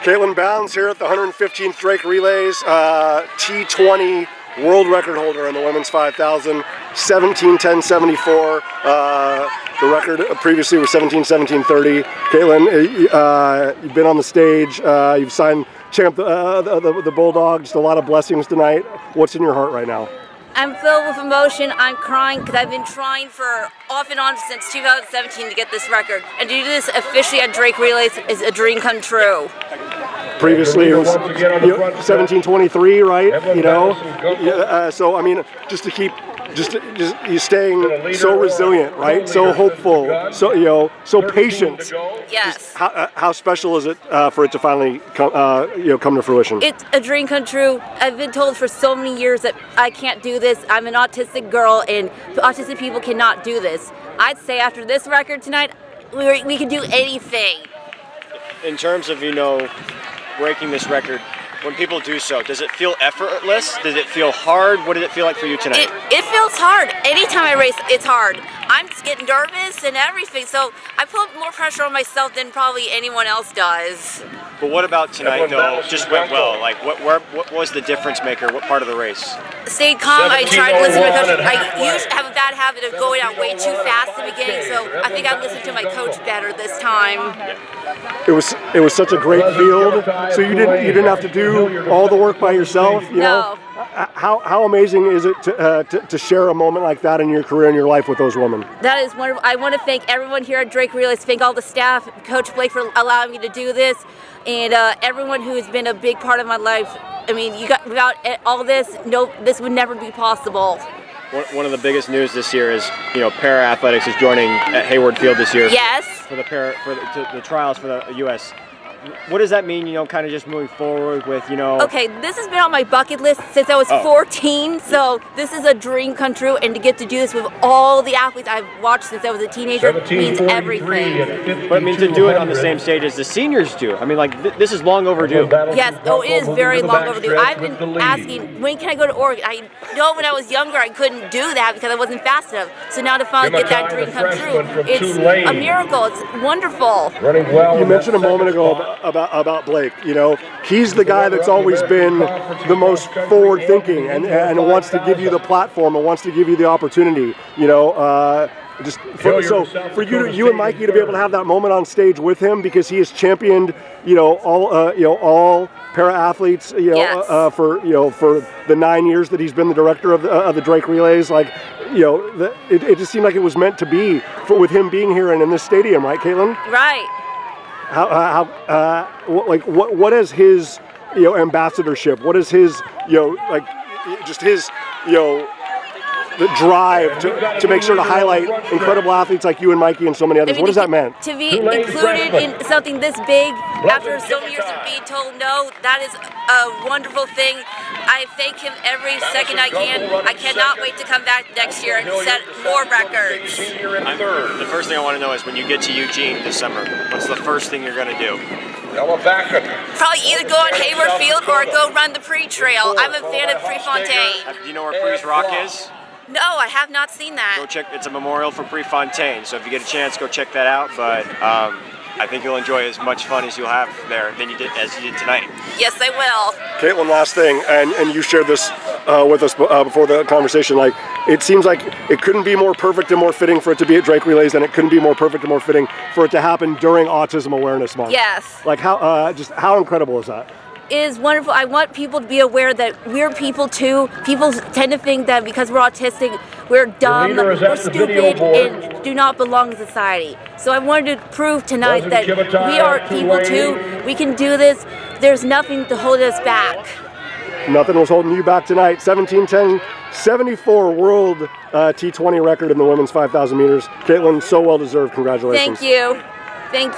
Kaitlin Bounds here at the 115th Drake Relays, T-20 world record holder in the women's 5,000, 17:10.74. The record previously was 17:17.30. Kaitlin, you've been on the stage, you've signed champ the Bulldog, just a lot of blessings tonight. What's in your heart right now? I'm filled with emotion. I'm crying because I've been trying for off and on since 2017 to get this record. And to do this officially at Drake Relays is a dream come true. Previously it was 17:23, right? You know, so I mean, just to keep, just you staying so resilient, right? So hopeful, so so patient. Yes. How special is it for it to finally come to fruition? It's a dream come true. I've been told for so many years that I can't do this. I'm an autistic girl, and autistic people cannot do this. I'd say after this record tonight, we can do anything. In terms of breaking this record, when people do so, does it feel effortless? Does it feel hard? What did it feel like for you tonight? It feels hard. Anytime I race, it's hard. I'm just getting nervous and everything, so I put more pressure on myself than probably anyone else does. But what about tonight, though, just went well? Like, what was the difference maker? What part of the race? Stayed calm. I tried to listen to my coach. I usually have a bad habit of going out way too fast in the beginning, so I think I listened to my coach better this time. It was such a great field, so you didn't have to do all the work by yourself. You know? How amazing is it to share a moment like that in your career and your life with those women? That is wonderful. I want to thank everyone here at Drake Relays, thank all the staff, Coach Blake for allowing me to do this, and everyone who has been a big part of my life. I mean, without all this, this would never be possible. One of the biggest news this year is, para athletics is joining at Hayward Field this year. Yes. For the trials for the U.S. What does that mean, kind of just moving forward with, Okay, this has been on my bucket list since I was 14, so this is a dream come true, and to get to do this with all the athletes I've watched since I was a teenager means everything. But I mean, to do it on the same stage as the seniors do, I mean, like, this is long overdue. Yes, it is very long overdue. I've been asking, when can I go to Oregon? I know when I was younger I couldn't do that because I wasn't fast enough, so now to finally get that dream come true, it's a miracle, it's wonderful. You mentioned a moment ago about Blake, he's the guy that's always been the most forward-thinking and wants to give you the platform and wants to give you the opportunity, so for you and Mikey to be able to have that moment on stage with him, because he has championed, all para-athletes, for the 9 years that he's been the director of the Drake Relays, like, it just seemed like it was meant to be with him being here and in this stadium, right, Kaitlin? Right. What is his ambassadorship? What is his the drive to make sure to highlight incredible athletes like you and Mikey and so many others? What does that mean? To be included in something this big after so many years of being told no, that is a wonderful thing. I thank him every second I can. I cannot wait to come back next year and set more records. The first thing I want to know is, when you get to Eugene this summer, what's the first thing you're going to do? Probably either go on Hayward Field or go run the pre-trail. I'm a fan of Prefontaine. Do you know where Pre's Rock is? No, I have not seen that. Go check. It's a memorial for Prefontaine, so if you get a chance, go check that out. But I think you'll enjoy as much fun as you'll have there as you did tonight. Yes, I will. Caitlin, last thing, and you shared this with us before the conversation. Like, it seems like it couldn't be more perfect and more fitting for it to be at Drake Relays, and it couldn't be more perfect and more fitting for it to happen during Autism Awareness Month. Yes. Like, how incredible is that? It is wonderful. I want people to be aware that we're people too. People tend to think that because we're autistic, we're dumb, we're stupid, and do not belong in society. So I wanted to prove tonight that we are people too. We can do this. There's nothing to hold us back. Nothing was holding you back tonight. 17:10.74 world T20 record in the women's 5,000 meters. Kaitlin, so well deserved. Congratulations. Thank you. Thank you.